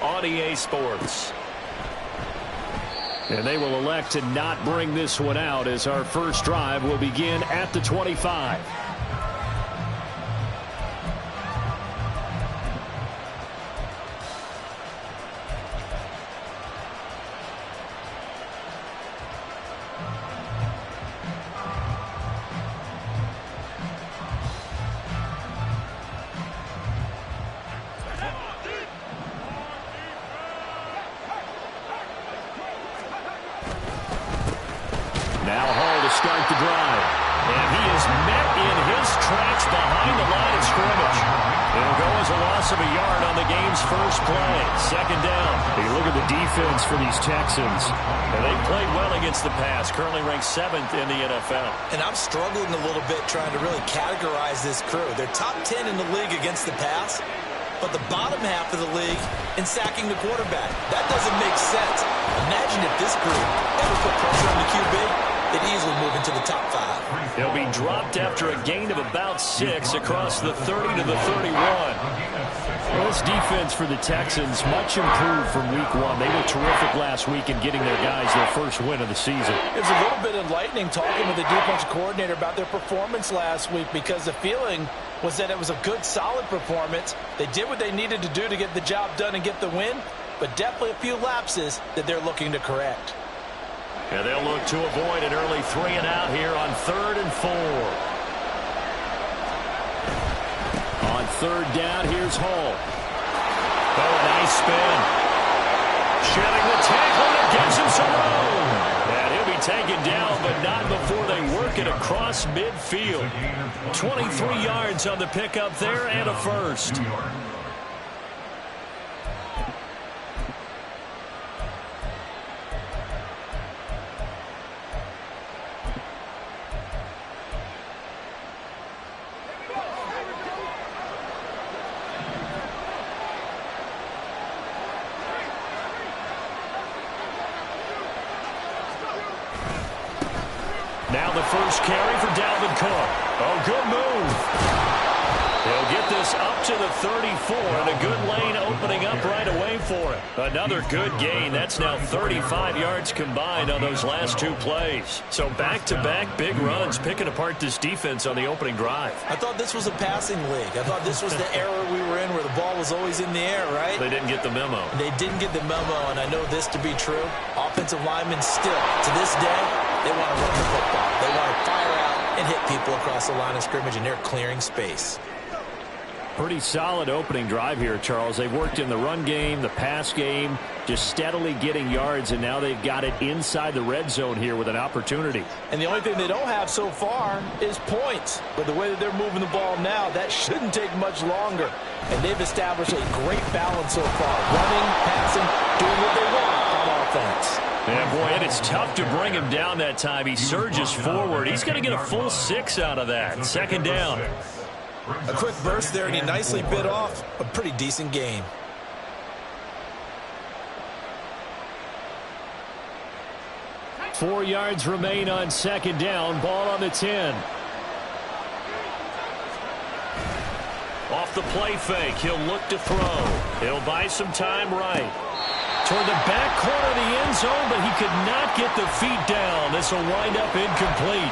on EA Sports. And they will elect to not bring this one out as our first drive will begin at the 25. Now Hall to start the drive. And he is met in his tracks behind the line of scrimmage. It'll go as a loss of a yard on the game's first play. Second down. You look at the defense for these Texans. And they played well against the pass. Currently ranked 7th in the NFL. And I'm struggling a little bit trying to really categorize this crew. They're top 10 in the league against the pass, but the bottom half of the league in sacking the quarterback. That doesn't make sense. Imagine if this group ever put pressure on the QB. They'd easily move into the top 5. He'll be dropped after a gain of about 6 across the 30 to the 31. Well, this defense for the Texans much improved from week 1. They were terrific last week in getting their guys their first win of the season. It's a little bit enlightening talking with the defensive coordinator about their performance last week, because the feeling was that it was a good, solid performance. They did what they needed to do to get the job done and get the win, but definitely a few lapses that they're looking to correct. And they'll look to avoid an early 3-and-out here on 3rd and 4. On 3rd down, here's Hall. Oh, nice spin. Shedding the tackle that gives him some room. And he'll be taken down, but not before they work it across midfield. 23 yards on the pickup there and a first. Now the first carry for Dalvin Cook. Oh, good move. He'll get this up to the 34, and a good lane opening up right away for him. Another good gain. That's now 35 yards combined on those last 2 plays. So back-to-back big runs, picking apart this defense on the opening drive. I thought this was a passing league. I thought this was the era we were in where the ball was always in the air, right? They didn't get the memo. They didn't get the memo, and I know this to be true. Offensive linemen still, to this day, they want to run the football. They want to fire out and hit people across the line of scrimmage, and they're clearing space. Pretty solid opening drive here, Charles. They've worked in the run game, the pass game, just steadily getting yards, and now they've got it inside the red zone here with an opportunity. And the only thing they don't have so far is points. But the way that they're moving the ball now, that shouldn't take much longer. And they've established a great balance so far. Running, passing, doing what they want on offense. Yeah, boy, and it's tough to bring him down that time. He surges forward. He's going to get a full 6 out of that. 2nd down. A quick burst there, and he nicely bit off a pretty decent gain. Four yards remain on 2nd down. Ball on the 10. Off the play fake, he'll look to throw. He'll buy some time right. Toward the back corner of the end zone, but he could not get the feet down. This will wind up incomplete.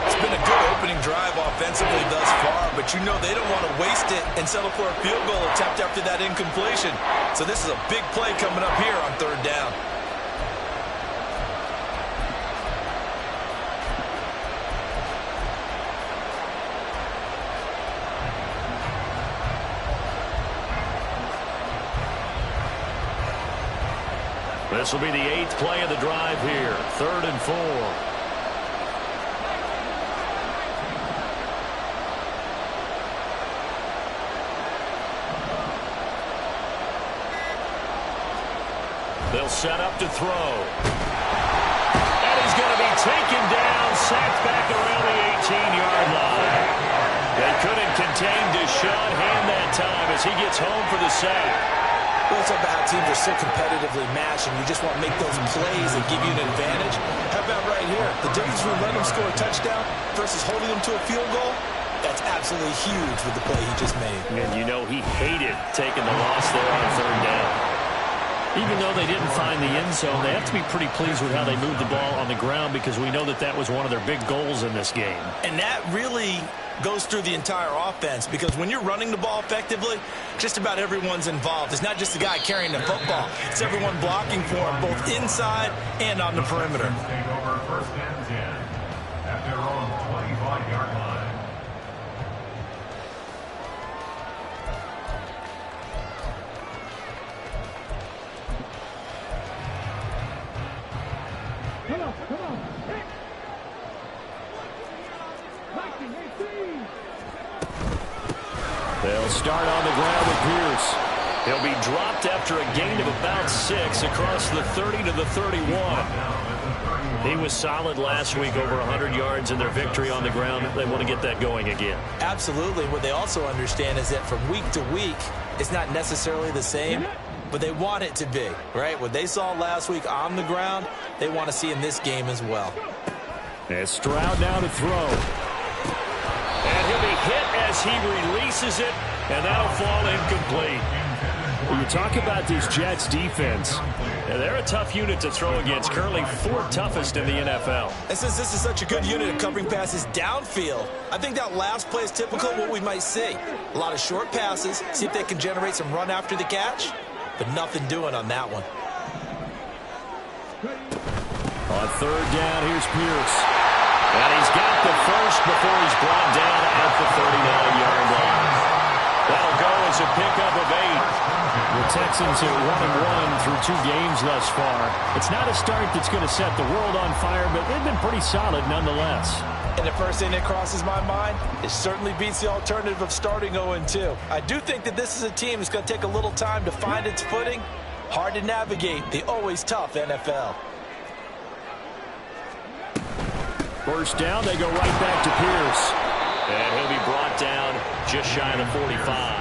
It's been a good opening drive offensively thus far, but you know they don't want to waste it and settle for a field goal attempt after that incompletion. So this is a big play coming up here on 3rd down. This will be the 8th play of the drive here. 3rd and 4. They'll set up to throw. And he's going to be taken down, sacked back around the 18-yard line. They couldn't contain Deshaun Hand that time as he gets home for the sack. Well, it's about how teams are so competitively matched, and you just want to make those plays that give you an advantage. How about right here? The difference between letting them score a touchdown versus holding them to a field goal, that's absolutely huge with the play he just made. And you know he hated taking the loss there on 3rd down. Even though they didn't find the end zone, they have to be pretty pleased with how they moved the ball on the ground because we know that that was one of their big goals in this game. And that really goes through the entire offense because when you're running the ball effectively, just about everyone's involved. It's not just the guy carrying the football. It's everyone blocking for him, both inside and on the perimeter. Take over first and 10 at their own 25-yard line. They'll start on the ground with Pierce. He'll be dropped after a gain of about 6 across the 30 to the 31. He was solid last week, over 100 yards in their victory on the ground. They want to get that going again. Absolutely. What they also understand is that from week to week, it's not necessarily the same, but they want it to be, right? What they saw last week on the ground, they want to see in this game as well. And Stroud now to throw. And he'll be hit as he releases it, and that'll fall incomplete. When you talk about this Jets defense, they're a tough unit to throw against, currently 4th toughest in the NFL. And since this is such a good unit of covering passes downfield, I think that last play is typical of what we might see. A lot of short passes, see if they can generate some run after the catch, but nothing doing on that one. On 3rd down, here's Pierce. And he's got the first before he's brought down at the 39-yard line. That'll go as a pickup of 8. the Texans are 1-1 through 2 games thus far. It's not a start that's going to set the world on fire, but they've been pretty solid nonetheless. And the first thing that crosses my mind, it certainly beats the alternative of starting 0-2. I do think that this is a team that's going to take a little time to find its footing. Hard to navigate the always tough NFL. First down, they go right back to Pierce. And he'll be brought down just shy of the 45.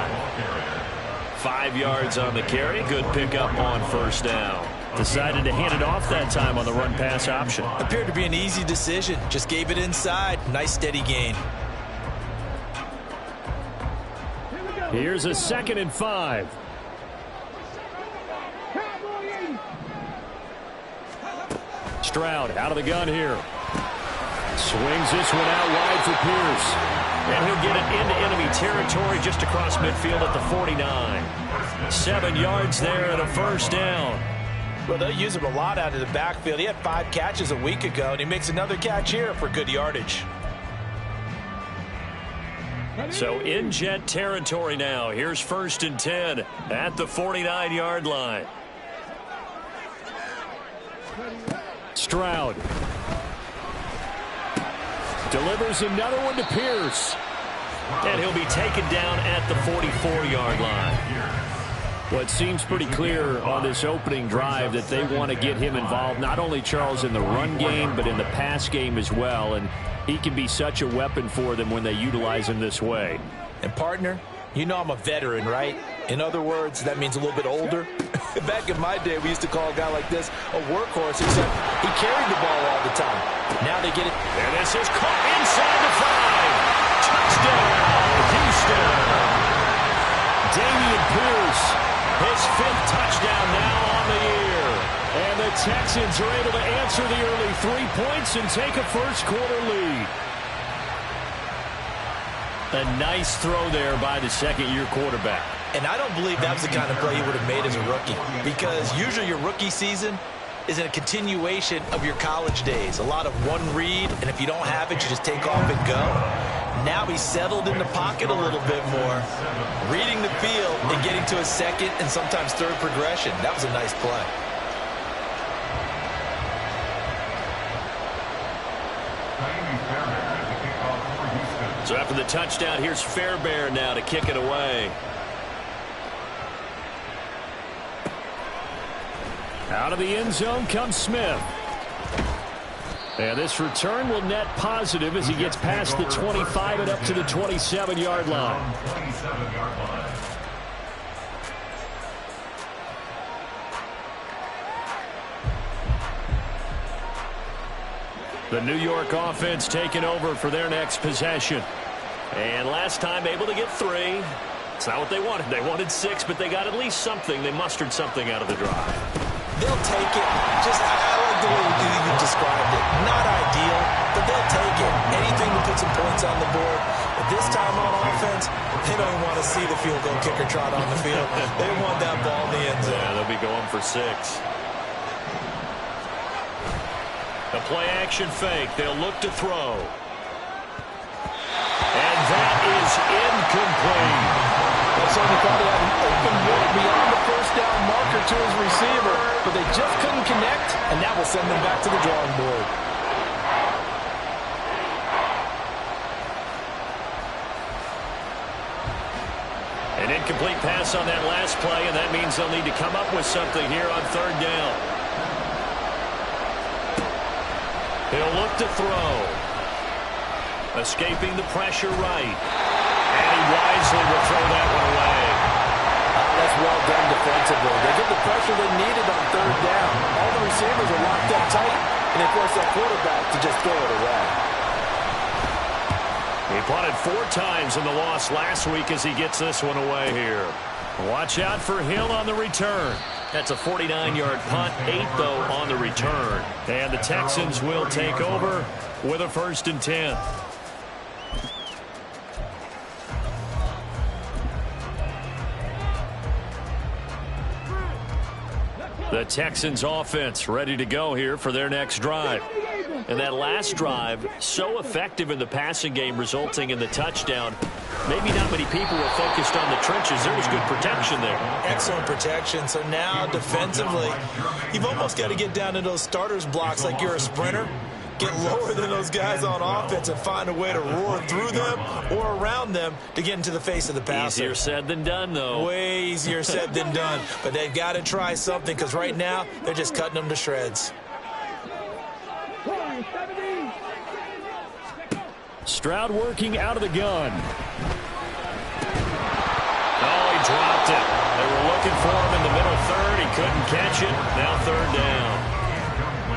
5 yards on the carry. Good pickup on first down. Decided to hand it off that time on the run-pass option. Appeared to be an easy decision. Just gave it inside. Nice steady gain. Here's a 2nd and 5. Stroud out of the gun here. Swings this one out wide for Pierce. And he'll get it into enemy territory just across midfield at the 49. 7 yards there and a first down. Well, they'll use him a lot out of the backfield. He had 5 catches a week ago, and he makes another catch here for good yardage. So in Jet territory now. Here's 1st and 10 at the 49-yard line. Stroud delivers another one to Pierce. And he'll be taken down at the 44-yard line. Well, it seems pretty clear on this opening drive that they want to get him involved, not only, Charles, in the run game, but in the pass game as well. And he can be such a weapon for them when they utilize him this way. And, partner, you know I'm a veteran, right? In other words, that means a little bit older. Back in my day, we used to call a guy like this a workhorse, except he carried the ball all the time. Now they get it. And this is caught inside the 5. Touchdown, Houston. Dameon Pierce, his 5th touchdown now on the year. And the Texans are able to answer the early 3 points and take a first-quarter lead. A nice throw there by the second-year quarterback. And I don't believe that was the kind of play he would have made as a rookie, because usually your rookie season is a continuation of your college days. A lot of one read, and if you don't have it, you just take off and go. Now he's settled in the pocket a little bit more, reading the field and getting to a second and sometimes third progression. That was a nice play. So after the touchdown, here's Fairbairn now to kick it away. Out of the end zone comes Smith. And this return will net positive as he gets past the 25 and up to the 27-yard line. The New York offense taking over for their next possession. And last time able to get 3. It's not what they wanted. They wanted 6, but they got at least something. They mustered something out of the drive. They'll take it. Just, I like the way you described it. Not ideal, but they'll take it. Anything to put some points on the board. But this time on offense, they don't want to see the field goal kicker trot on the field. They want that ball in the end zone. Yeah, they'll be going for 6. The play-action fake. They'll look to throw. And that is incomplete. Well, certainly thought he had an open look beyond the first down marker to his receiver, but they just couldn't connect, and that will send them back to the drawing board. An incomplete pass on that last play, and that means they'll need to come up with something here on 3rd down. He'll look to throw. Escaping the pressure right. And he wisely will throw that one away. That's well done defensively. They get the pressure they needed on 3rd down. All the receivers are locked up tight, and they force that quarterback to just throw it away. He punted 4 times in the loss last week as he gets this one away here. Watch out for Hill on the return. That's a 49-yard punt, 8 though on the return. And the Texans will take over with a 1st and 10. The Texans offense ready to go here for their next drive. And that last drive, so effective in the passing game, resulting in the touchdown. Maybe not many people were focused on the trenches. There was good protection there. Excellent protection. So now defensively, you've almost got to get down to those starters blocks like you're a sprinter. Get lower than those guys on offense and find a way to roar through them or around them to get into the face of the passer. Easier said than done, though. Way easier said than done. But they've got to try something because right now they're just cutting them to shreds. Stroud working out of the gun. Oh, he dropped it. They were looking for him in the middle 3rd. He couldn't catch it. Now 3rd down.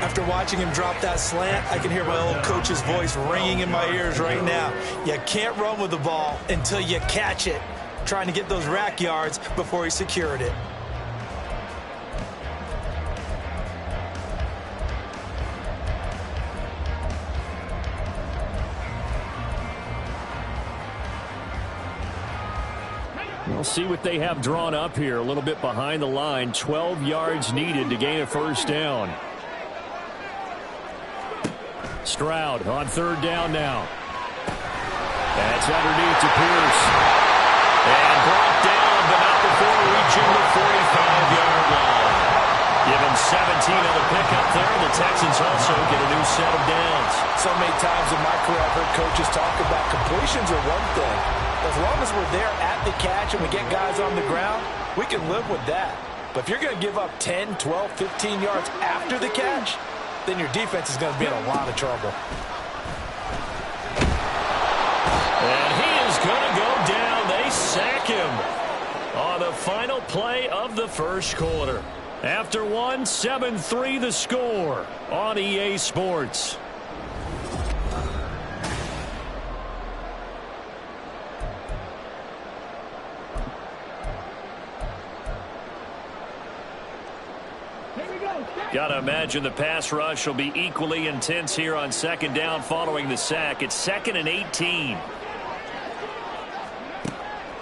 After watching him drop that slant, I can hear my old coach's voice ringing in my ears right now. You can't run with the ball until you catch it. Trying to get those rack yards before he secured it. We'll see what they have drawn up here. A little bit behind the line. 12 yards needed to gain a 1st down. Stroud on 3rd down now. That's underneath to Pierce. And brought down, but not before reaching the 45-yard line. Give him 17 on the pickup there. The Texans also get a new set of downs. So many times in my career I've heard coaches talk about completions are one thing. As long as we're there at the catch and we get guys on the ground, we can live with that. But if you're going to give up 10, 12, 15 yards after the catch, then your defense is going to be in a lot of trouble. And he is going to go down. They sack him on the final play of the 1st quarter. After 7-3 the score on EA Sports. Got to imagine the pass rush will be equally intense here on 2nd down following the sack. It's 2nd and 18.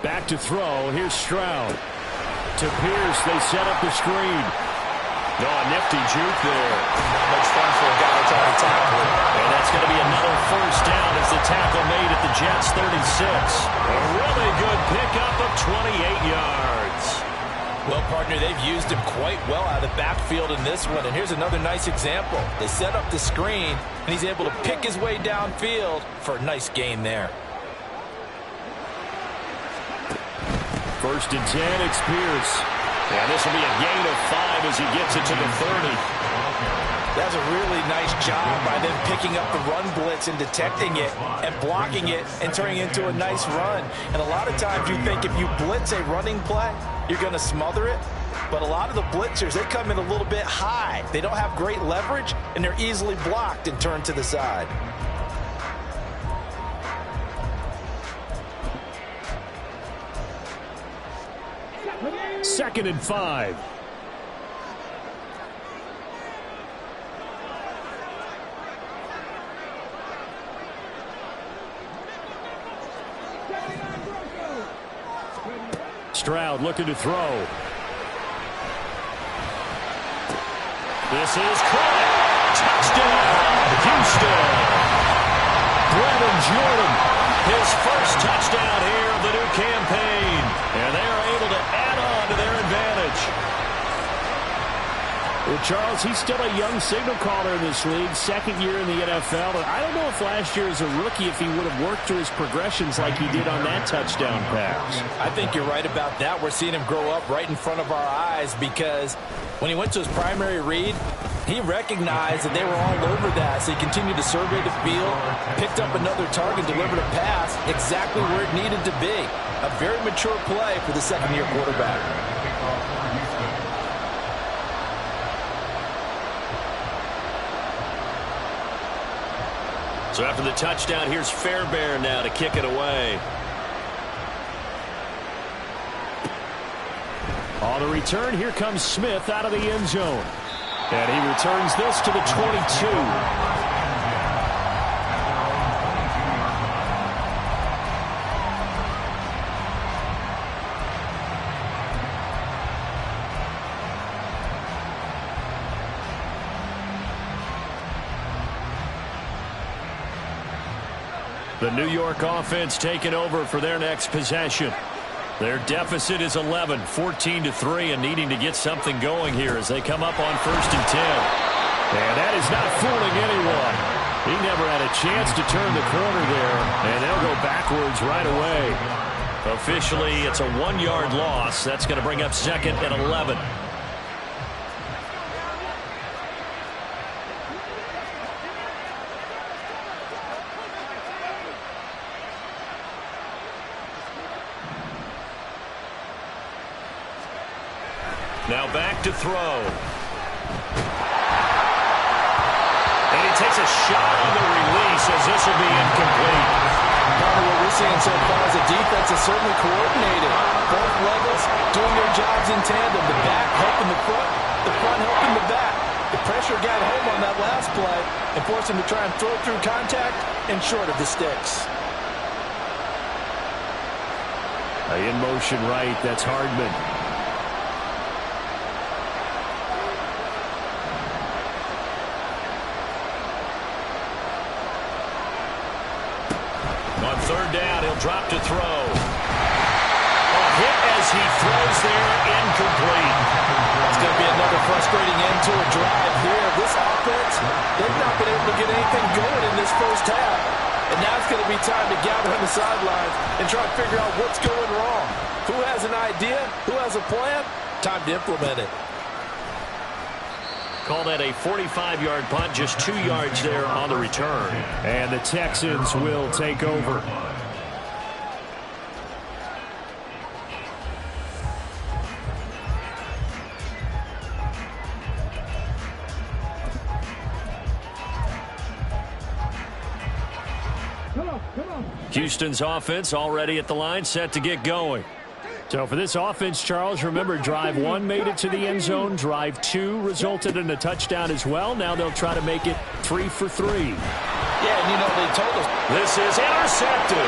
Back to throw. Here's Stroud. To Pierce. They set up the screen. No, a nifty juke there. Much fun for a guy that's already tackled. And that's going to be another 1st down as the tackle made at the Jets 36. A really good pickup of 28 yards. Well, partner, they've used him quite well out of the backfield in this one. And here's another nice example. They set up the screen, and he's able to pick his way downfield for a nice gain there. 1st and 10, it's Pierce. And this will be a gain of 5 as he gets it to the 30. That's a really nice job by them picking up the run blitz and detecting it and blocking it and turning it into a nice run. And a lot of times you think if you blitz a running play, you're going to smother it. But a lot of the blitzers, they come in a little bit high. They don't have great leverage, and they're easily blocked and turned to the side. 2nd and 5. Stroud looking to throw. This is caught. Touchdown, Houston. Brevin Jordan, his first touchdown here of the new campaign. And they are able to add on to their advantage. Well, Charles, he's still a young signal caller in this league, 2nd year in the NFL. And I don't know if last year as a rookie, if he would have worked through his progressions like he did on that touchdown pass. I think you're right about that. We're seeing him grow up right in front of our eyes because when he went to his primary read, he recognized that they were all over that, so he continued to survey the field, picked up another target, delivered a pass exactly where it needed to be. A very mature play for the second-year quarterback. So after the touchdown, here's Fairbairn now to kick it away. On the return, here comes Smith out of the end zone. And he returns this to the 22. The New York offense taking over for their next possession. Their deficit is 11, 14-3, and needing to get something going here as they come up on 1st and 10. And that is not fooling anyone. He never had a chance to turn the corner there, and they'll go backwards right away. Officially, it's a 1-yard loss. That's going to bring up 2nd and 11. Now back to throw. And he takes a shot on the release as this will be incomplete. Part of what we're seeing so far is the defense is certainly coordinated. Both levels doing their jobs in tandem. The back helping the front helping the back. The pressure got home on that last play and forced him to try and throw through contact and short of the sticks. In motion right, that's Hardman. On 3rd down, he'll drop to throw. A hit as he throws there, incomplete. That's going to be another frustrating end to a drive here. This offense, they've not been able to get anything going in this first half. And now it's going to be time to gather on the sidelines and try to figure out what's going wrong. Who has an idea? Who has a plan? Time to implement it. Call that a 45-yard punt, just 2 yards there on the return. And the Texans will take over. Houston's offense already at the line, set to get going. So for this offense, Charles, remember drive 1 made it to the end zone. Drive 2 resulted in a touchdown as well. Now they'll try to make it 3 for 3. Yeah, and you know, they told us. This is intercepted.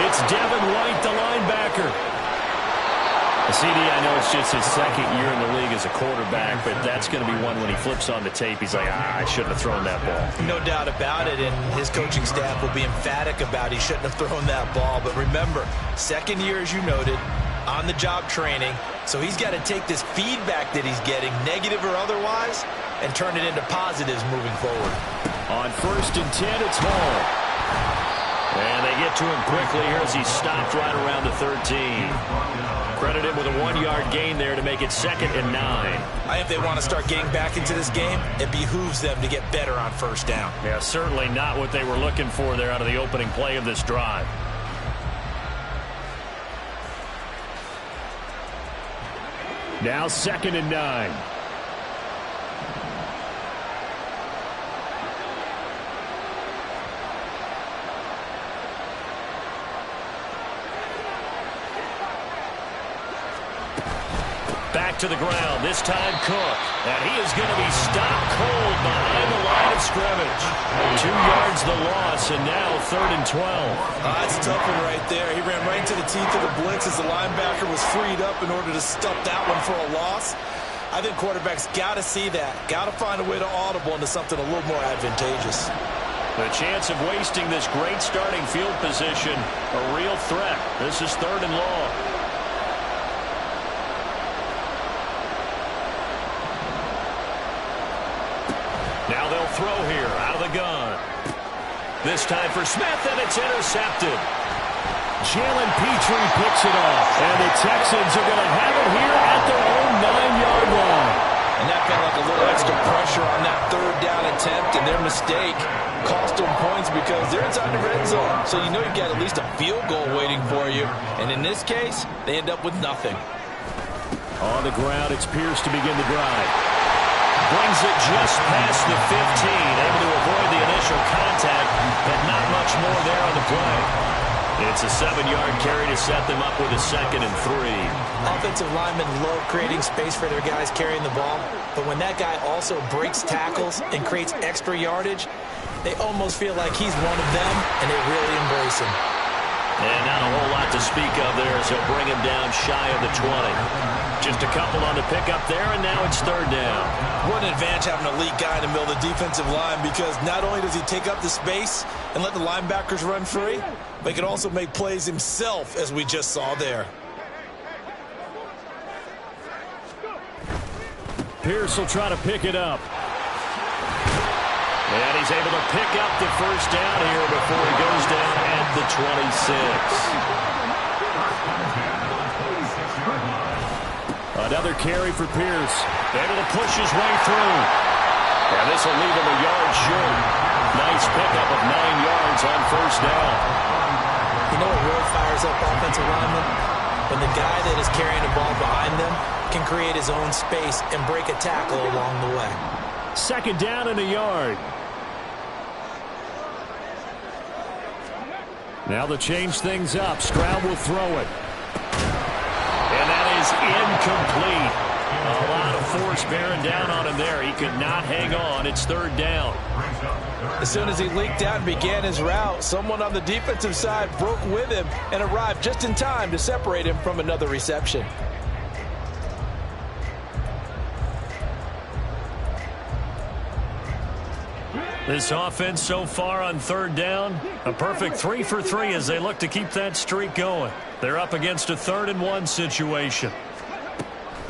It's Devin White, the linebacker. CD, I know it's just his 2nd year in the league as a quarterback, but that's going to be one when he flips on the tape. He's like, I shouldn't have thrown that ball. No doubt about it, and his coaching staff will be emphatic about he shouldn't have thrown that ball. But remember, 2nd year, as you noted, on-the-job training, so he's got to take this feedback that he's getting, negative or otherwise, and turn it into positives moving forward. On 1st and 10, it's Hall. And they get to him quickly here as he stopped right around the 13. Credit him with a 1-yard gain there to make it 2nd and 9. I think they want to start getting back into this game. It behooves them to get better on 1st down. Yeah, certainly not what they were looking for there out of the opening play of this drive. Now 2nd and 9. knocked to the ground. This time Cook. And he is going to be stopped cold behind the line of scrimmage. 2 yards the loss, and now 3rd and 12. That's a tough one right there. He ran right into the teeth of the blitz as the linebacker was freed up in order to stop that one for a loss. I think quarterbacks got to see that. Got to find a way to audible into something a little more advantageous. The chance of wasting this great starting field position, a real threat. This is 3rd and long. Now they'll throw here out of the gun. This time for Smith, and it's intercepted. Jalen Petrie picks it off, and the Texans are going to have it here at their own 9-yard line. And that felt like a little extra pressure on that 3rd down attempt, and their mistake cost them points because they're inside the red zone. So you know you've got at least a field goal waiting for you. And in this case, they end up with nothing. On the ground, it's Pierce to begin the drive. Brings it just past the 15, able to avoid the initial contact, but not much more there on the play. It's a 7-yard carry to set them up with a 2nd and 3. Offensive linemen love creating space for their guys carrying the ball, but when that guy also breaks tackles and creates extra yardage, they almost feel like he's one of them, and they really embrace him. And not a whole lot to speak of there as they'll bring him down shy of the 20. Just a couple on the pickup there, and now it's 3rd down. What an advantage having an elite guy in the middle of the defensive line, because not only does he take up the space and let the linebackers run free, but he can also make plays himself, as we just saw there. Pierce will try to pick it up. And he's able to pick up the 1st down here before he goes down at the 26. Another carry for Pierce. Able to push his way through. And this will leave him a yard short. Nice pickup of 9 yards on 1st down. You know what really fires up offensive linemen? When the guy that is carrying the ball behind them can create his own space and break a tackle along the way. 2nd down and a yard. Now to change things up, Stroud will throw it. And that is incomplete. A lot of force bearing down on him there. He could not hang on. It's 3rd down. As soon as he leaked out and began his route, someone on the defensive side broke with him and arrived just in time to separate him from another reception. This offense so far on 3rd down, a perfect 3 for 3 as they look to keep that streak going. They're up against a 3rd and 1 situation.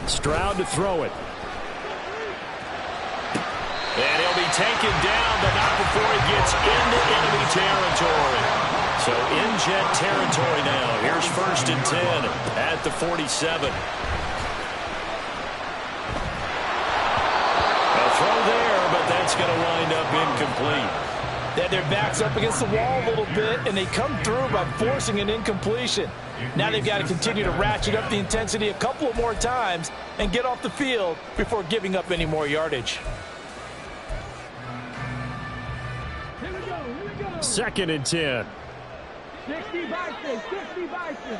Stroud to throw it. And he'll be taken down, but not before he gets into enemy territory. So in Jet territory now. Here's 1st and 10 at the 47. A throw there, but that's going to wind up incomplete. They had their backs up against the wall a little bit, and they come through by forcing an incompletion. Now they've got to continue to ratchet up the intensity a couple of more times and get off the field before giving up any more yardage. 2nd and 10. 60 Bison.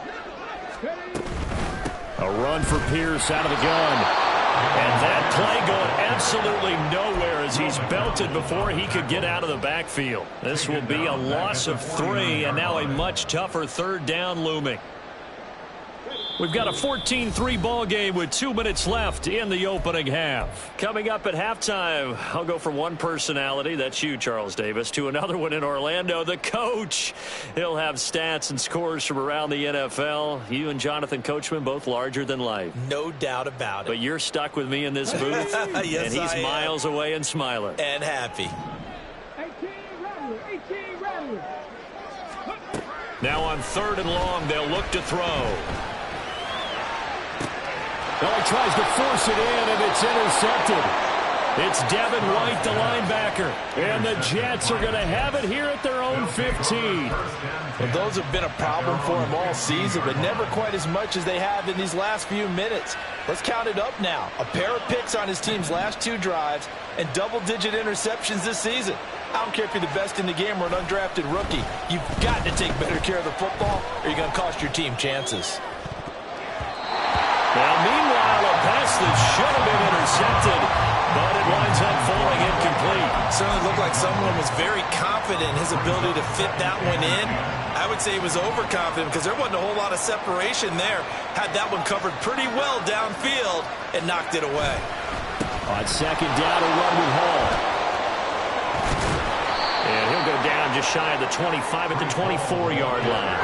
A run for Pierce out of the gun. And that play going absolutely nowhere as he's belted before he could get out of the backfield. This will be a loss of 3, and now a much tougher 3rd down looming. We've got a 14-3 ball game with 2 minutes left in the opening half. Coming up at halftime, I'll go from one personality, that's you, Charles Davis, to another one in Orlando, the coach. He'll have stats and scores from around the NFL. You and Jonathan Coachman both larger than life. No doubt about it. But you're stuck with me in this booth, Yes, and he's I am. miles away and smiling. And happy. 18 Rattler. Now on 3rd and long, they'll look to throw. Well, he tries to force it in, and it's intercepted. It's Devin White, the linebacker. And the Jets are going to have it here at their own 15. Well, those have been a problem for him all season, but never quite as much as they have in these last few minutes. Let's count it up now. A pair of picks on his team's last 2 drives and double-digit interceptions this season. I don't care if you're the best in the game or an undrafted rookie. You've got to take better care of the football or you're going to cost your team chances. Well, meanwhile, a pass pass that should have been intercepted, but it winds up falling incomplete. Certainly looked like someone was very confident in his ability to fit that one in. I would say he was overconfident because there wasn't a whole lot of separation there. Had that one covered pretty well downfield and knocked it away. On second down, a run with Hall. And he'll go down just shy of the 25 at the 24-yard line.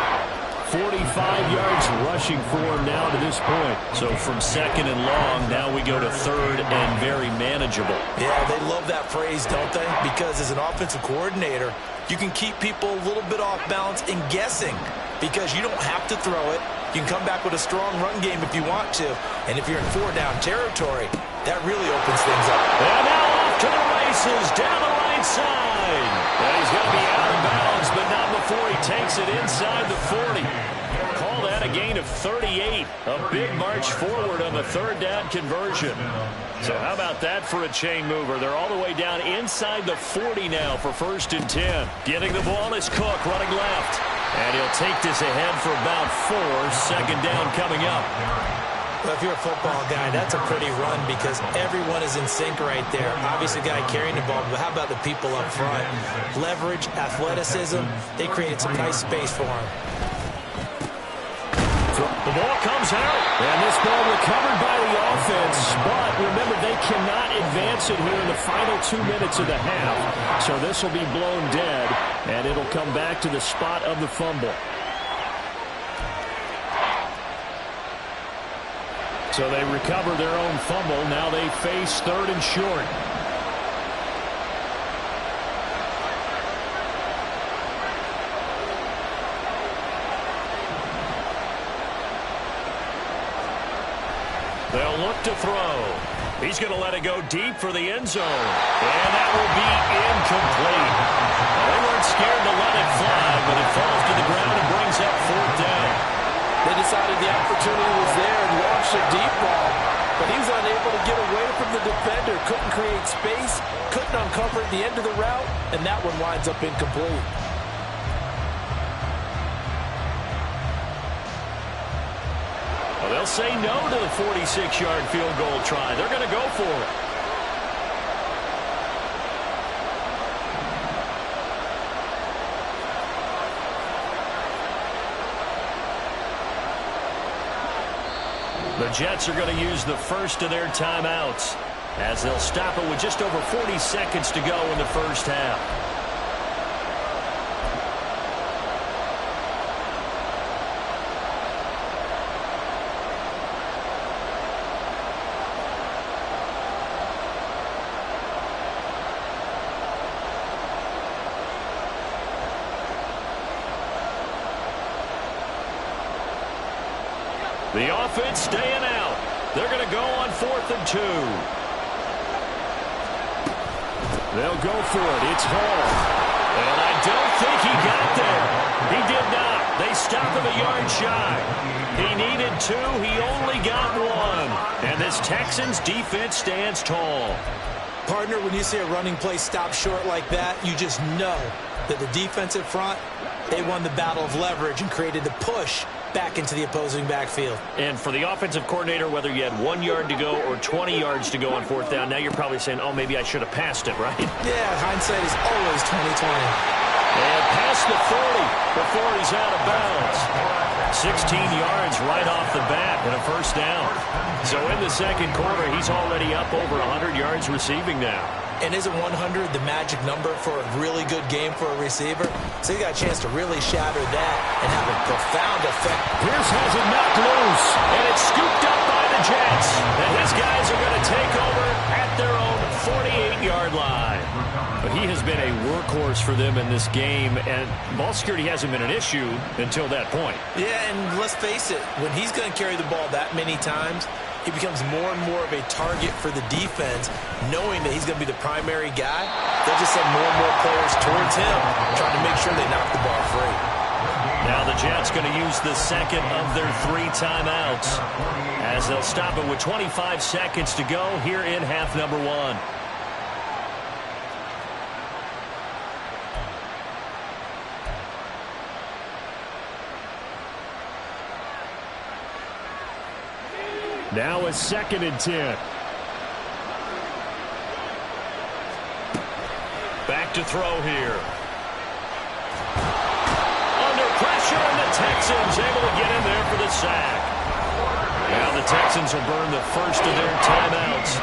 45 yards rushing for him now to this point. So from second and long, now we go to third and very manageable. Yeah, they love that phrase, don't they? Because as an offensive coordinator, you can keep people a little bit off balance and guessing because you don't have to throw it. You can come back with a strong run game if you want to. And if you're in four-down territory, that really opens things up. And now off to the races down the right side. And he's going to be out of bounds, but not before he takes it inside the 40. Call that a gain of 38. A big march forward on the third down conversion. So how about that for a chain mover? They're all the way down inside the 40 now for 1st and 10. Getting the ball is Cook running left. And he'll take this ahead for about 4. Second down coming up. Well, if you're a football guy, that's a pretty run because everyone is in sync right there. Obviously, the guy carrying the ball, but how about the people up front? Leverage, athleticism, they created some nice space for him. The ball comes out. And this ball recovered by the offense, but remember, they cannot advance it here in the final 2 minutes of the half. So this will be blown dead, and it'll come back to the spot of the fumble. So they recover their own fumble. Now they face 3rd and short. They'll look to throw. He's going to let it go deep for the end zone. And that will be incomplete. They weren't scared to let it fly, but it falls to the ground and brings up 4th down. They decided the opportunity was there and launched a deep ball. But he was unable to get away from the defender. Couldn't create space. Couldn't uncover at the end of the route. And that one winds up incomplete. Well, they'll say no to the 46-yard field goal try. They're going to go for it. The Jets are going to use the first of their timeouts as they'll stop it with just over 40 seconds to go in the first half. The offense staying out. They're going to go on 4th and 2. They'll go for it. It's Hall. And I don't think he got there. He did not. They stop him a yard shy. He needed 2. He only got 1. And this Texans defense stands tall. Partner, when you see a running play stop short like that, you just know that the defensive front, they won the battle of leverage and created the push back into the opposing backfield. And for the offensive coordinator, whether you had 1 yard to go or 20 yards to go on 4th down, now you're probably saying, oh, maybe I should have passed it, right? Yeah, hindsight is always 20/20. And past the 40 before he's out of bounds. 16 yards right off the bat and a 1st down. So in the second quarter, he's already up over 100 yards receiving now. And isn't 100 the magic number for a really good game for a receiver? So he got a chance to really shatter that and have a profound effect. Pierce has it knocked loose. And it's scooped up by the Jets. And his guys are going to take over at their own 48-yard line. But he has been a workhorse for them in this game, and ball security hasn't been an issue until that point. Yeah, and let's face it, when he's going to carry the ball that many times, he becomes more and more of a target for the defense, knowing that he's going to be the primary guy. They'll just send more and more players towards him, trying to make sure they knock the ball free. Now the Jets going to use the second of their 3 timeouts as they'll stop it with 25 seconds to go here in half number 1. Now a 2nd and 10. Back to throw here. Under pressure, and the Texans able to get in there for the sack. Now the Texans will burn the first of their timeouts.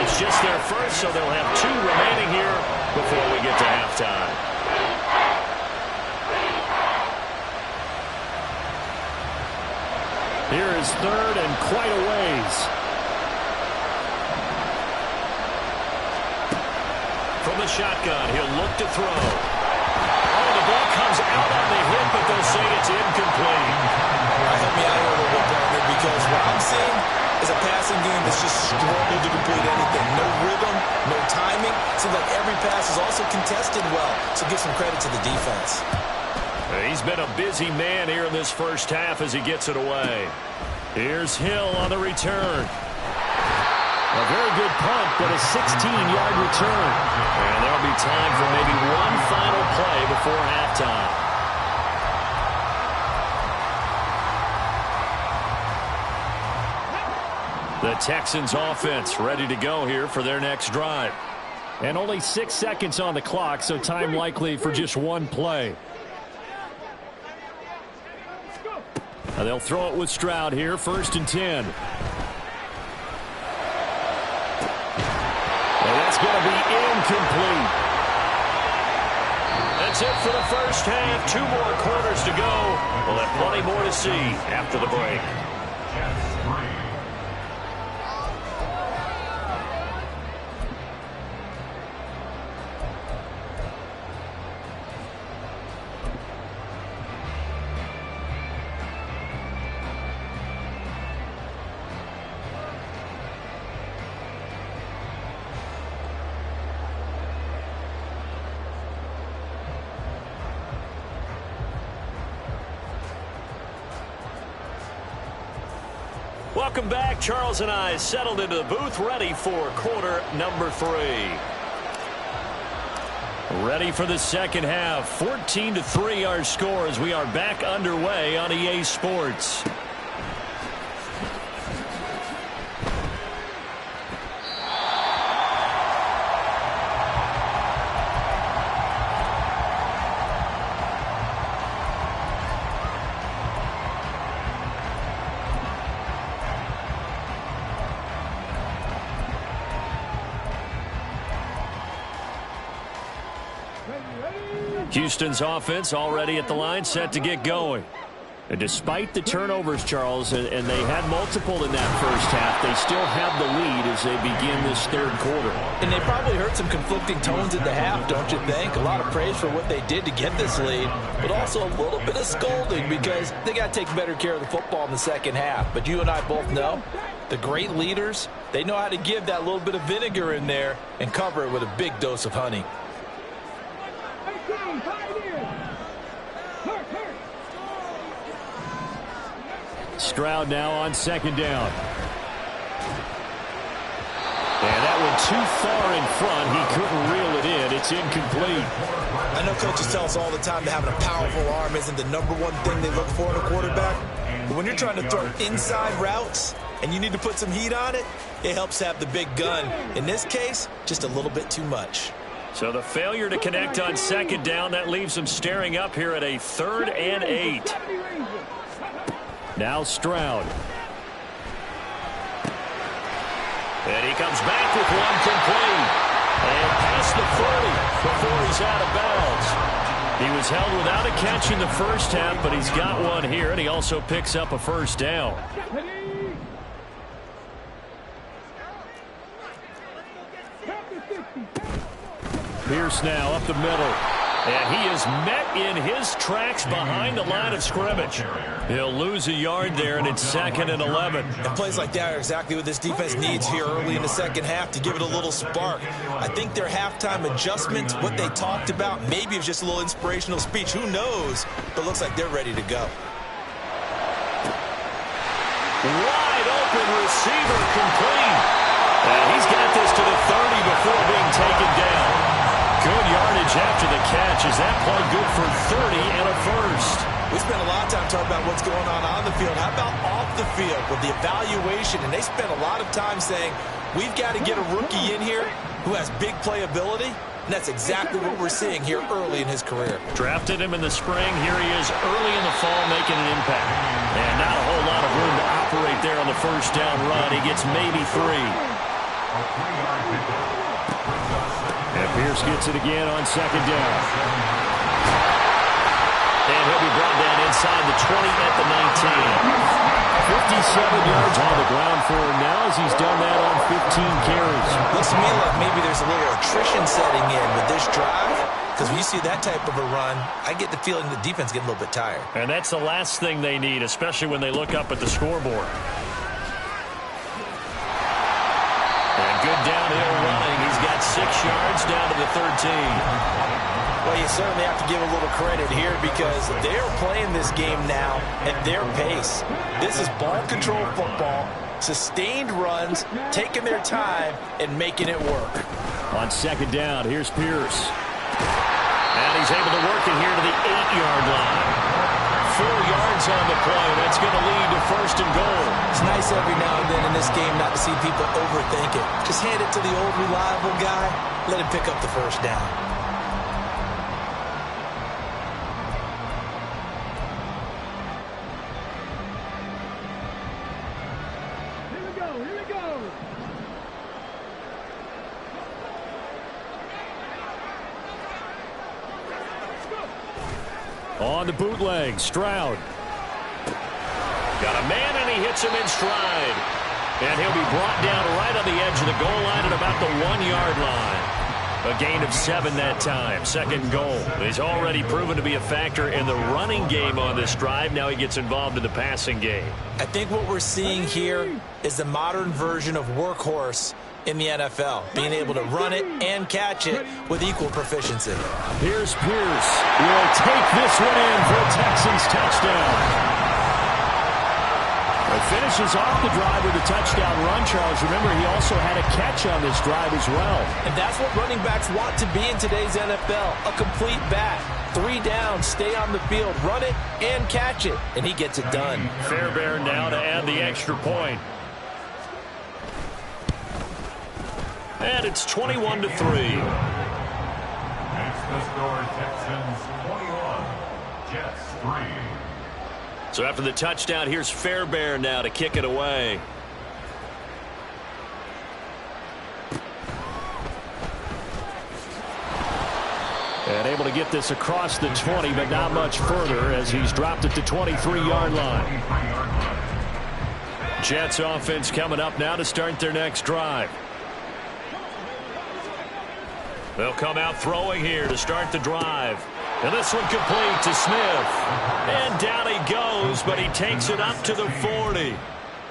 It's just their first, so they'll have 2 remaining here before we get to halftime. Here is 3rd and quite a ways. From the shotgun, he'll look to throw. Oh, the ball comes out on the hit, but they'll say it's incomplete. Help me out here a little bit, partner, because what I'm seeing is a passing game that's just struggled to complete anything. No rhythm, no timing. Seems like every pass is also contested well, so give some credit to the defense. He's been a busy man here in this first half as he gets it away. Here's Hill on the return. A very good punt, but a 16-yard return. And there'll be time for maybe one final play before halftime. The Texans offense ready to go here for their next drive. And only 6 seconds on the clock, so time likely for just one play. Now they'll throw it with Stroud here, 1st and 10. And that's going to be incomplete. That's it for the first half. 2 more quarters to go. We'll have plenty more to see after the break. Welcome back. Charles and I settled into the booth, ready for quarter number 3. Ready for the second half. 14-3 our score as we are back underway on EA Sports. Houston's offense already at the line, set to get going. And despite the turnovers, Charles, and they had multiple in that first half, they still have the lead as they begin this 3rd quarter. And they probably heard some conflicting tones at the half, don't you think? A lot of praise for what they did to get this lead, but also a little bit of scolding because they got to take better care of the football in the second half. But you and I both know the great leaders, they know how to give that little bit of vinegar in there and cover it with a big dose of honey. Stroud now on 2nd down. And that one too far in front. He couldn't reel it in. It's incomplete. I know coaches tell us all the time that having a powerful arm isn't the #1 thing they look for in a quarterback. But when you're trying to throw inside routes and you need to put some heat on it, it helps have the big gun. In this case, just a little bit too much. So the failure to connect on 2nd down, that leaves them staring up here at a 3rd and 8. Now Stroud. And he comes back with one complete. And past the 40 before he's out of bounds. He was held without a catch in the first half, but he's got one here, and he also picks up a 1st down. Pierce now up the middle. And he is met in his tracks behind the line of scrimmage. He'll lose a yard there, and it's 2nd and 11. And plays like that are exactly what this defense needs here early in the second half to give it a little spark. I think their halftime adjustment, what they talked about, maybe it was just a little inspirational speech. Who knows? But looks like they're ready to go. Wide open receiver complete. And he's got this to the 30 before being taken down. Good yardage after the catch. Is that play good for 30 and a 1st? We spent a lot of time talking about what's going on the field. How about off the field with the evaluation? And they spent a lot of time saying, we've got to get a rookie in here who has big playability. And that's exactly what we're seeing here early in his career. Drafted him in the spring. Here he is early in the fall making an impact. And not a whole lot of room to operate there on the first down run. He gets maybe 3. And Pierce gets it again on second down. And he'll be brought down inside the 20 at the 19. 57 yards on the ground for him now as he's done that on 15 carries. Looks to me like maybe there's a little attrition setting in with this drive, because when you see that type of a run, I get the feeling the defense getting a little bit tired. And that's the last thing they need, especially when they look up at the scoreboard. And good downhill running. He's got 6 yards down to the 13. Well, you certainly have to give a little credit here because they're playing this game now at their pace. This is ball control football, sustained runs, taking their time, and making it work. On second down, here's Pierce. And he's able to work it here to the 8-yard line. 4 yards on the play. That's going to lead to first and goal. It's nice every now and then in this game not to see people overthink it. Just hand it to the old reliable guy. Let him pick up the first down. On the bootleg, Stroud. Got a man, and he hits him in stride. And he'll be brought down right on the edge of the goal line at about the 1-yard line. A gain of 7 that time. Second goal. He's already proven to be a factor in the running game on this drive. Now he gets involved in the passing game. I think what we're seeing here is the modern version of workhorse in the NFL, being able to run it and catch it with equal proficiency. Here's Pierce. Will take this one in for a Texans touchdown. It finishes off the drive with a touchdown run, Charles. Remember, he also had a catch on this drive as well. And that's what running backs want to be in today's NFL, a complete back. 3 down, stay on the field, run it, and catch it. And he gets it done. Fairbairn now to add the extra point. And it's 21-3. Next the score, Texans 21, Jets 3. So after the touchdown, here's Fairbairn now to kick it away. And able to get this across the 20, but not much further as he's dropped it to 23-yard line. Jets offense coming up now to start their next drive. They'll come out throwing here to start the drive. And this one complete to Smith. And down he goes, but he takes it up to the 40.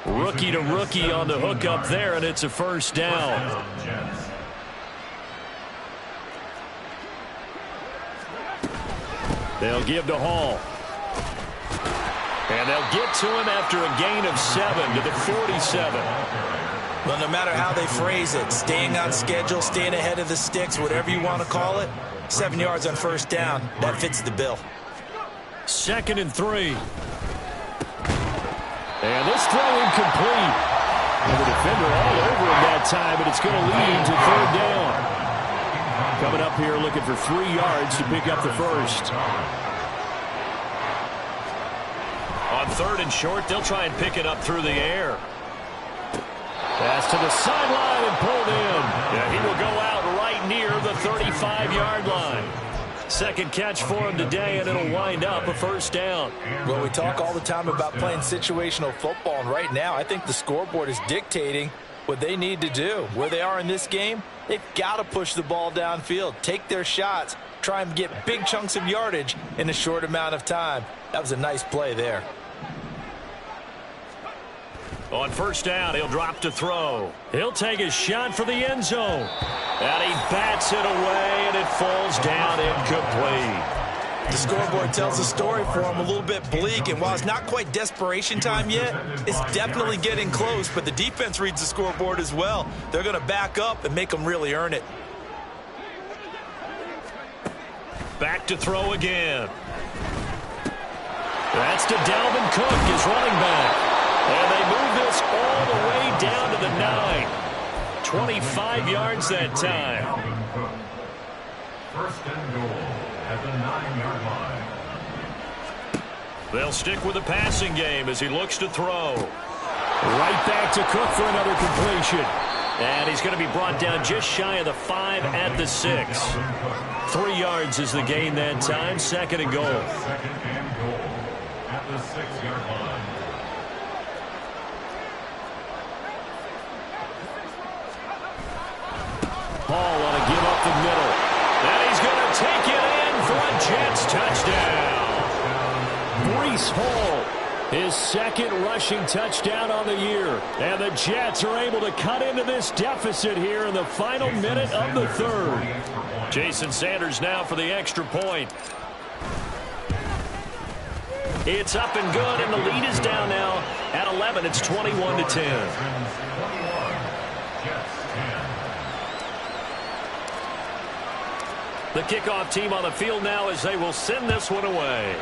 Rookie to rookie on the hook up there, and it's a first down. They'll give to Hall. And they'll get to him after a gain of 7 to the 47. Well, no matter how they phrase it, staying on schedule, staying ahead of the sticks, whatever you want to call it, 7 yards on first down, that fits the bill. 2nd and 3. And this throw incomplete. And the defender all over him that time, but it's going to lead to 3rd down. Coming up here looking for 3 yards to pick up the first. On 3rd and short, they'll try and pick it up through the air. Pass to the sideline and pulled in. Yeah, he will go out right near the 35-yard line. Second catch for him today, and it'll wind up a first down. Well, we talk all the time about playing situational football, and right now I think the scoreboard is dictating what they need to do. Where they are in this game, they've got to push the ball downfield, take their shots, try and get big chunks of yardage in a short amount of time. That was a nice play there. On first down, he'll drop to throw. He'll take a shot for the end zone. And he bats it away, and it falls down incomplete. The scoreboard tells the story for him, a little bit bleak, and while it's not quite desperation time yet, it's definitely getting close, but the defense reads the scoreboard as well. They're going to back up and make them really earn it. Back to throw again. That's to Dalvin Cook, his running back. And they move this all the way down to the 9. 25 yards that time. First and goal at the 9-yard line. They'll stick with the passing game as he looks to throw. Right back to Cook for another completion. And he's going to be brought down just shy of the 5 at the 6. 3 yards is the gain that time. Second and goal. Second and goal at the 6-yard line. Hall on a give up the middle. And he's going to take it in for a Jets touchdown. Breece Hall, his second rushing touchdown on the year. And the Jets are able to cut into this deficit here in the final minute of the third. Jason Sanders now for the extra point. It's up and good, and the lead is down now at 11. It's 21-10. The kickoff team on the field now as they will send this one away.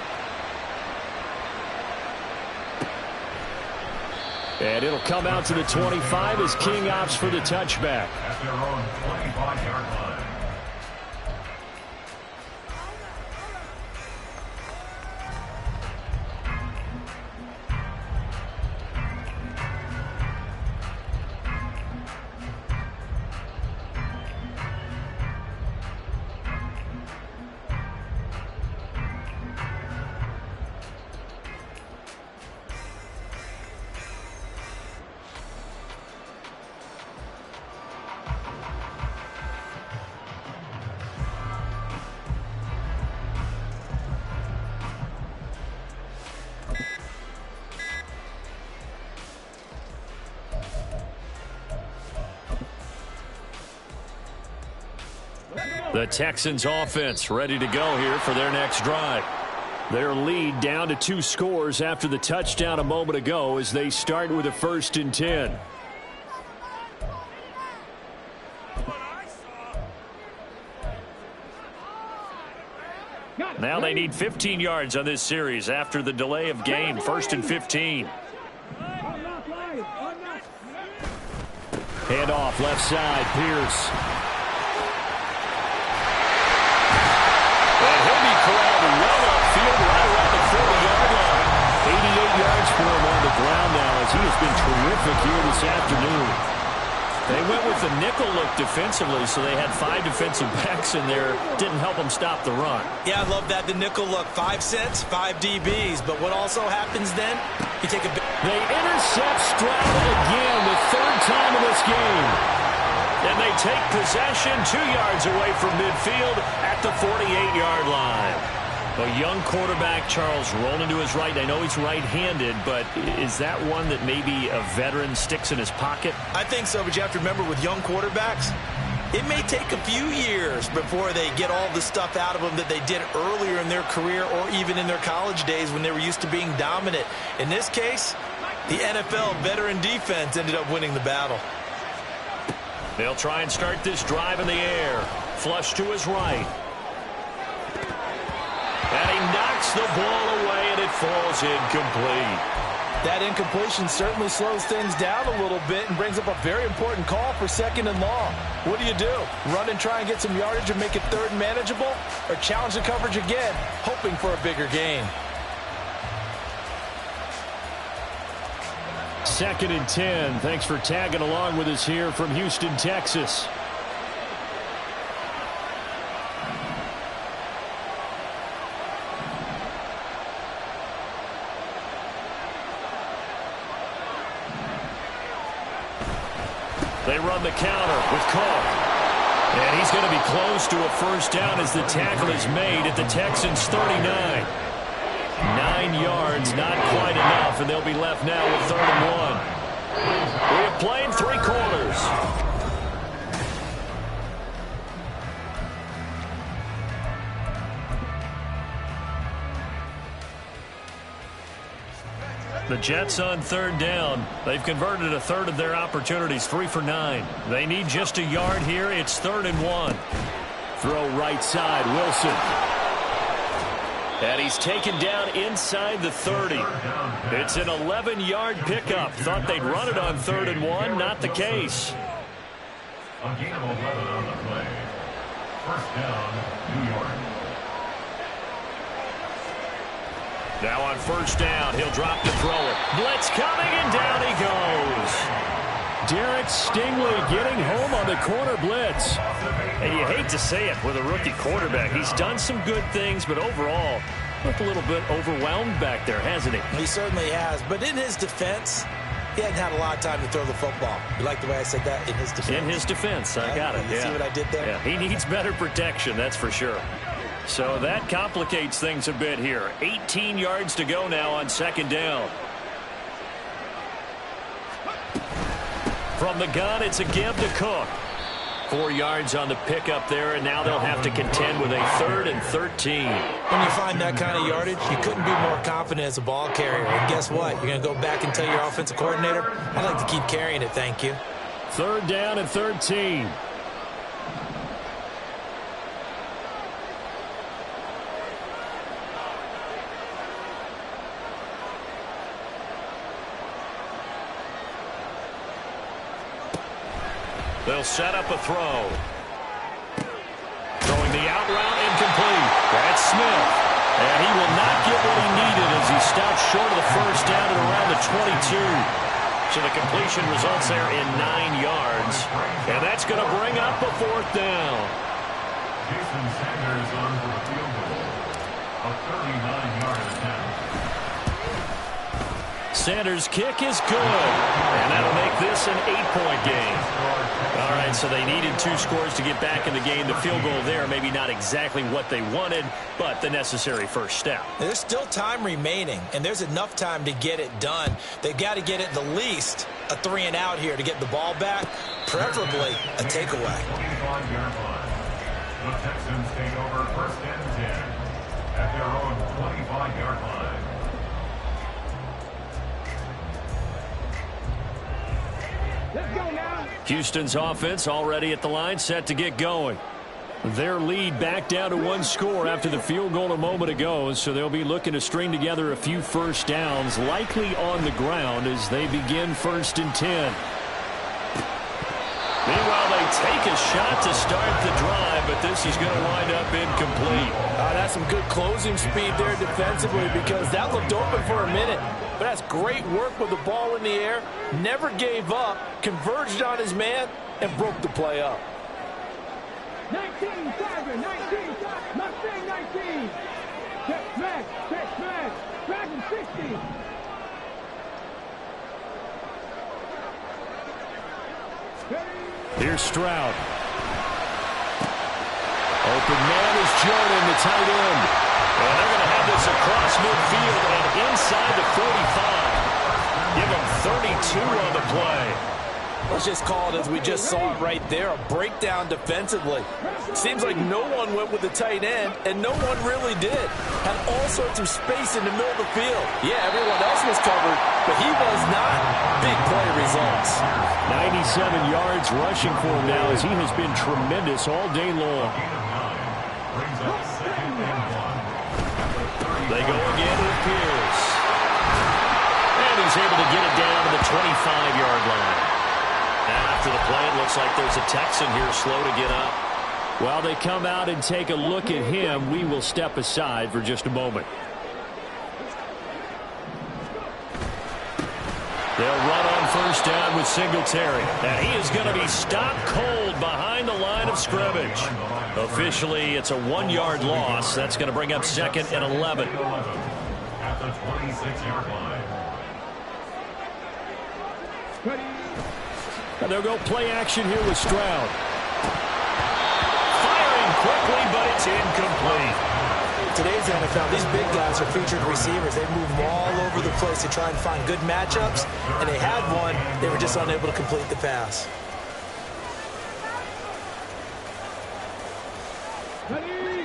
And it'll come out to the 25 as King opts for the touchback. At their own 25-yard line. The Texans offense ready to go here for their next drive. Their lead down to 2 scores after the touchdown a moment ago as they start with a 1st and 10. Now they need 15 yards on this series after the delay of game. 1st and 15. Hand off left side, Pierce. And he'll be corralled well upfield right around the 40-yard line. 88 yards for him on the ground now as he has been terrific here this afternoon. They went with the nickel look defensively, so they had 5 defensive backs in there. Didn't help them stop the run. Yeah, I love that, the nickel look. 5 cents, 5 DBs. But what also happens then, you take a big... They intercept Stroud again, the 3rd time in this game. And they take possession 2 yards away from midfield at the 48-yard line. A young quarterback, Charles, rolling to his right. I know he's right-handed, but is that one that maybe a veteran sticks in his pocket? I think so, but you have to remember with young quarterbacks, it may take a few years before they get all the stuff out of them that they did earlier in their career or even in their college days when they were used to being dominant. In this case, the NFL veteran defense ended up winning the battle. They'll try and start this drive in the air. Flush to his right. And he knocks the ball away, and it falls incomplete. That incompletion certainly slows things down a little bit and brings up a very important call for 2nd and long. What do? Run and try and get some yardage and make it 3rd and manageable? Or challenge the coverage again, hoping for a bigger gain? 2nd and 10. Thanks for tagging along with us here from Houston, Texas. They run the counter with Cook. And he's going to be close to a 1st down as the tackle is made at the Texans' 39. 9 yards, not quite enough, and they'll be left now with 3rd and 1. We have played 3 quarters. The Jets on 3rd down. They've converted a 1/3 of their opportunities, 3 for 9. They need just a yard here. It's 3rd and 1. Throw right side, Wilson. And he's taken down inside the 30. It's an 11-yard pickup. Thought they'd run it on 3rd and 1. Not the case. A gain of 11 on the play. First down, New York. Now on 1st down, he'll drop to throw it. Blitz coming, and down he goes. Derek Stingley getting home on the corner blitz. And you hate to say it with a rookie quarterback. He's done some good things, but overall, looked a little bit overwhelmed back there, hasn't he? He certainly has. But in his defense, he hadn't had a lot of time to throw the football. You like the way I said that? In his defense. In his defense. I got it. You see what I did there? Yeah, he needs better protection, that's for sure. So that complicates things a bit here. 18 yards to go now on 2nd down. From the gun, it's a give to Cook. 4 yards on the pickup there, and now they'll have to contend with a 3rd and 13. When you find that kind of yardage, you couldn't be more confident as a ball carrier. And guess what? You're going to go back and tell your offensive coordinator, I'd like to keep carrying it, thank you. 3rd down and 13. They'll set up a throw. Throwing the out route, incomplete. That's Smith. And he will not get what he needed as he stopped short of the 1st down at around the 22. So the completion results there in 9 yards. And that's going to bring up a 4th down. Jason Sanders on for the field goal. A 39-yard attempt. Sanders' kick is good. And that'll make this an 8-point game. All right, so they needed 2 scores to get back in the game. The field goal there, maybe not exactly what they wanted, but the necessary first step. There's still time remaining, and there's enough time to get it done. They've got to get it the least a 3 and out here to get the ball back, preferably a takeaway. 25-yard line. The Texans take over 1st and 10 at their own 25-yard line. Let's go now. Houston's offense already at the line, set to get going. Their lead back down to 1 score after the field goal a moment ago, so they'll be looking to string together a few first downs, likely on the ground as they begin 1st and 10. Meanwhile, they take a shot to start the drive, but this is going to wind up incomplete. That's some good closing speed there defensively because that looked open for a minute. But that's great work with the ball in the air. Never gave up, converged on his man, and broke the play up. 19-7, 19, Mustang 19. Check smash, Dragon 60. Here's Stroud. Open man is Jordan, the tight end. And they're going to have this across midfield and inside the 45. Give them 32 on the play. Let's just call it as we just saw it right there, a breakdown defensively. Seems like no one went with the tight end, and no one really did. Had all sorts of space in the middle of the field. Yeah, everyone else was covered, but he was not. Big play results. 97 yards rushing for him now as he has been tremendous all day long. They go again with Pierce. And he's able to get it down to the 25-yard line. After the play, it looks like there's a Texan here slow to get up. While they come out and take a look at him, we will step aside for just a moment. They'll run on 1st down with Singletary. And he is going to be stopped cold behind the line of scrimmage. Officially, it's a 1-yard loss. That's going to bring up 2nd and 11. At the 26-yard line. And they'll go play action here with Stroud. Firing quickly, but it's incomplete. Today's NFL, these big guys are featured receivers. They move them all over the place to try and find good matchups, and they had one. They were just unable to complete the pass.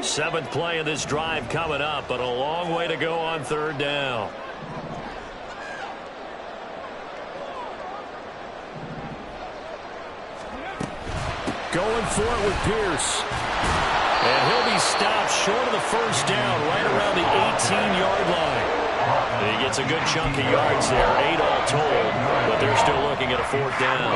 Seventh play of this drive coming up, but a long way to go on 3rd down. Going for it with Pierce. And he'll be stopped short of the first down right around the 18-yard line. He gets a good chunk of yards there, 8 all told, but they're still looking at a 4th down.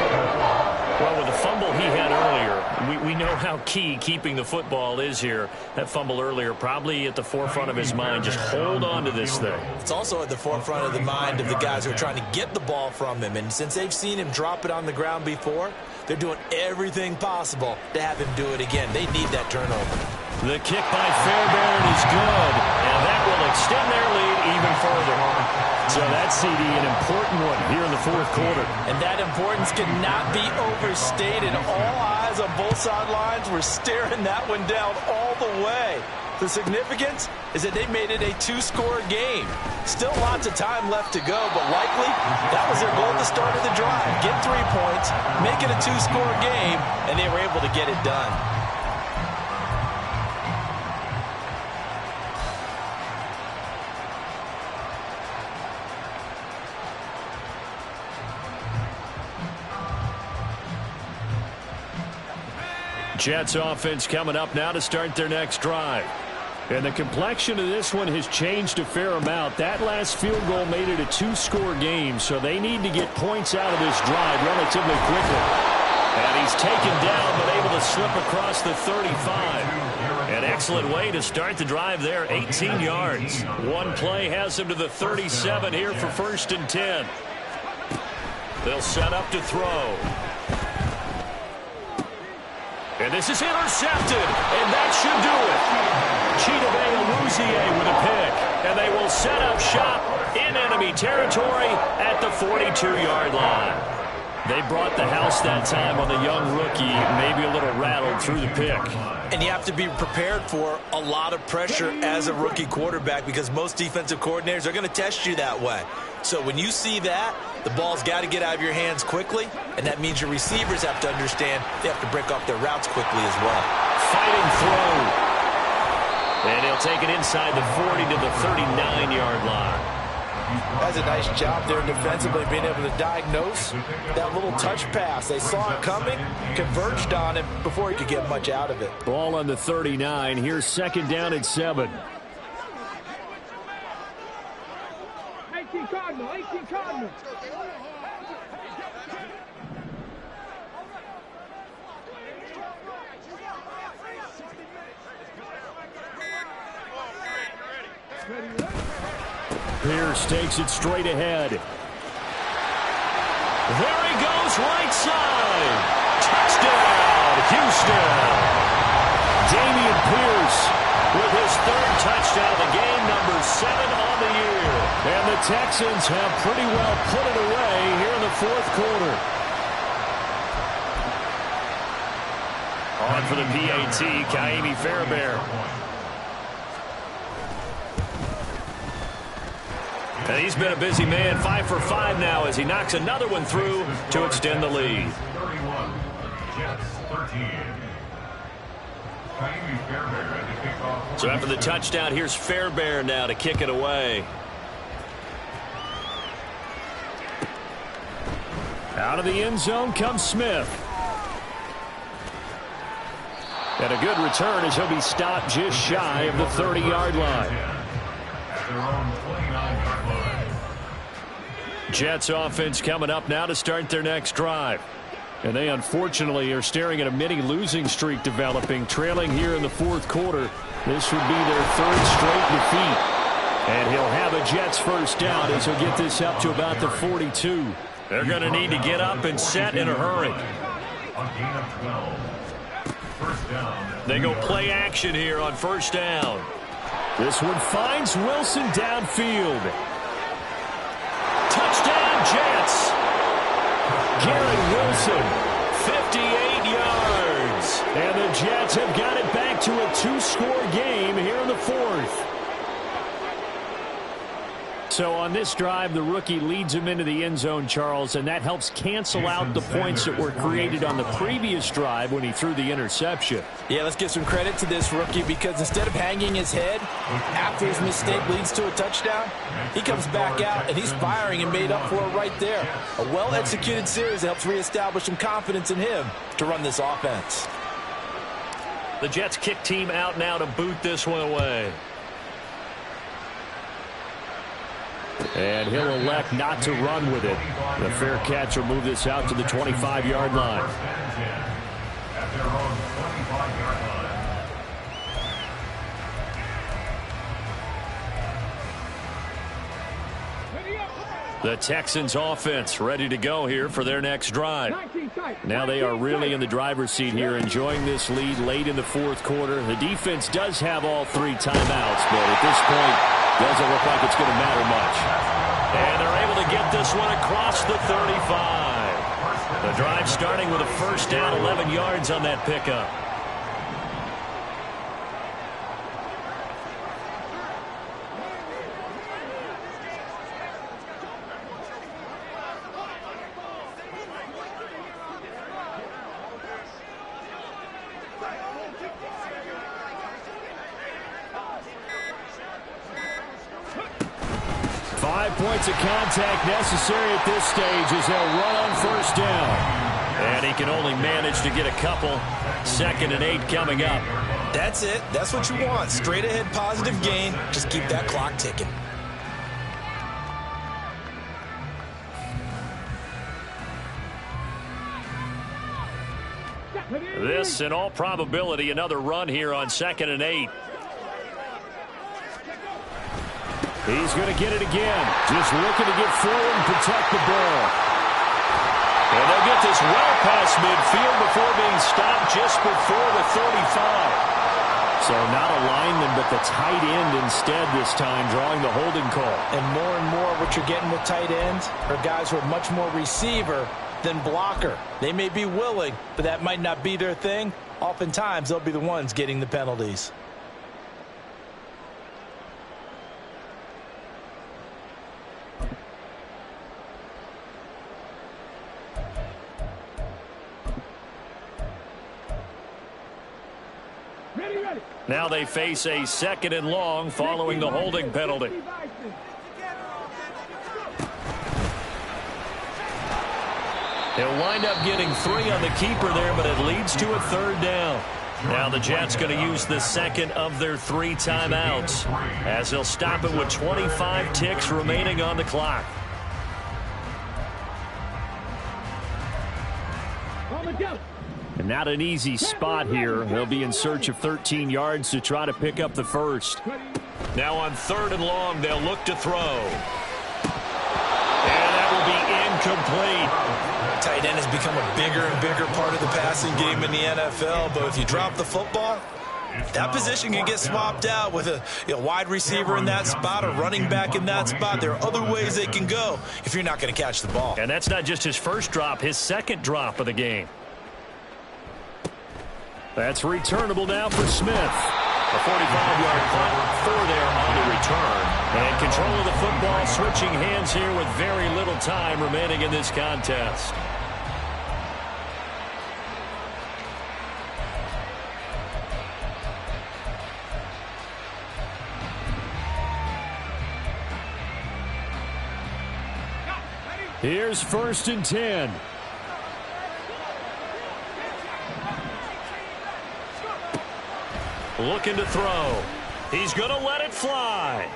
Well, with the fumble he had earlier, we know how key keeping the football is here. That fumble earlier probably at the forefront of his mind. Just hold on to this thing. It's also at the forefront of the mind of the guys who are trying to get the ball from him. And since they've seen him drop it on the ground before, they're doing everything possible to have him do it again. They need that turnover. The kick by Fairbairn is good, and that will extend their lead even further. So that's, CD, an important one here in the 4th quarter. And that importance cannot be overstated. All eyes on both sidelines were staring that one down all the way. The significance is that they made it a 2-score game. Still lots of time left to go, but likely that was their goal at the start of the drive. Get 3 points, make it a 2-score game, and they were able to get it done. Jets offense coming up now to start their next drive. And the complexion of this one has changed a fair amount. That last field goal made it a 2-score game, so they need to get points out of this drive relatively quickly. And he's taken down but able to slip across the 35. An excellent way to start the drive there, 18 yards. One play has him to the 37 here for 1st and 10. They'll set up to throw. And this is intercepted, and that should do it. Chidobe Awuzie with a pick, and they will set up shop in enemy territory at the 42-yard line. They brought the house that time on the young rookie, maybe a little rattled through the pick. And you have to be prepared for a lot of pressure as a rookie quarterback because most defensive coordinators are going to test you that way. So when you see that, the ball's got to get out of your hands quickly, and that means your receivers have to understand they have to break off their routes quickly as well. Fighting throw. And he'll take it inside the 40 to the 39-yard line. That's a nice job there defensively, being able to diagnose that little touch pass. They saw it coming, converged on it before he could get much out of it. Ball on the 39. Here's 2nd down and 7. 18 Cardinal, 18 Cardinal. Pierce takes it straight ahead. There he goes, right side. Touchdown, Houston. Damian Pierce with his 3rd touchdown of the game, number 7 on the year. And the Texans have pretty well put it away here in the 4th quarter. On for the PAT, Kaimi Fairbairn. And he's been a busy man, 5 for 5 now as he knocks another one through to extend the lead. 31, Jets 13. So after the touchdown, here's Fairbairn now to kick it away. Out of the end zone comes Smith. And a good return as he'll be stopped just shy of the 30-yard line. Jets offense coming up now to start their next drive. And they unfortunately are staring at a mini losing streak developing, trailing here in the 4th quarter. This would be their 3rd straight defeat. And he'll have a Jets 1st down as he'll get this up to about the 42. They're going to need to get up and set in a hurry. They go play action here on 1st down. This one finds Wilson downfield. Touchdown, Jets. Garrett Wilson, 58 yards. And the Jets have got it back to a 2-score game here in the 4th. So on this drive, the rookie leads him into the end zone, Charles, and that helps cancel out the points that were created on the previous drive when he threw the interception. Yeah, let's give some credit to this rookie because instead of hanging his head after his mistake leads to a touchdown, he comes back out and he's firing and made up for it right there. A well-executed series that helps reestablish some confidence in him to run this offense. The Jets kick team out now to boot this one away. And he'll elect not to run with it. The fair catch will move this out to the 25-yard line. The Texans offense ready to go here for their next drive. Now they are really in the driver's seat here, enjoying this lead late in the fourth quarter. The defense does have all 3 timeouts, but at this point, doesn't look like it's going to matter much. And they're able to get this one across the 35. The drive starting with a first down, 11 yards on that pickup. Points of contact necessary at this stage as they'll run on first down. And he can only manage to get a couple. 2nd and 8 coming up. That's it. That's what you want. Straight ahead positive gain. Just keep that clock ticking. This, in all probability, another run here on 2nd and 8. He's going to get it again. Just looking to get forward and protect the ball. And they'll get this well past midfield before being stopped just before the 35. So not a lineman, but the tight end instead this time, drawing the holding call. And more what you're getting with tight ends are guys who are much more receiver than blocker. They may be willing, but that might not be their thing. Oftentimes, they'll be the ones getting the penalties. Now they face a 2nd and long following the holding penalty. He'll wind up getting 3 on the keeper there, but it leads to a 3rd down. Now the Jets going to use the 2nd of their 3 timeouts as they'll stop it with 25 ticks remaining on the clock. And not an easy spot here. They'll be in search of 13 yards to try to pick up the first. Now on 3rd and long, they'll look to throw. And that will be incomplete. Tight end has become a bigger and bigger part of the passing game in the NFL, but if you drop the football, that position can get swapped out with a wide receiver in that spot, a running back in that spot. There are other ways they can go if you're not going to catch the ball. And that's not just his first drop, his 2nd drop of the game. That's returnable now for Smith. A 45-yard punt, 4 there on the return. And control of the football, switching hands here with very little time remaining in this contest. Here's 1st and 10. Looking to throw. He's going to let it fly.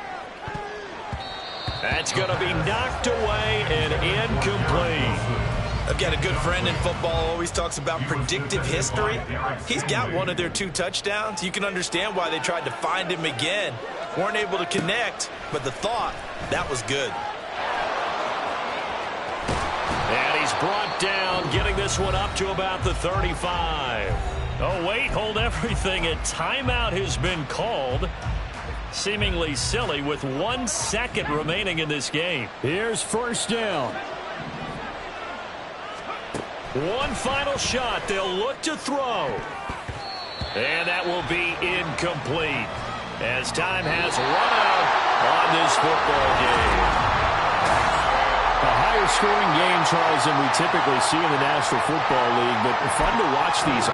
That's going to be knocked away and incomplete. I've got a good friend in football, always talks about predictive history. He's got one of their 2 touchdowns. You can understand why they tried to find him again. Weren't able to connect, but the thought, that was good. And he's brought down, getting this one up to about the 35. Oh, wait, hold everything. A timeout has been called. Seemingly silly with 1 second remaining in this game. Here's 1st down. One final shot. They'll look to throw. And that will be incomplete as time has run out on this football game. A higher scoring game, Charles, than we typically see in the National Football League, but fun to watch these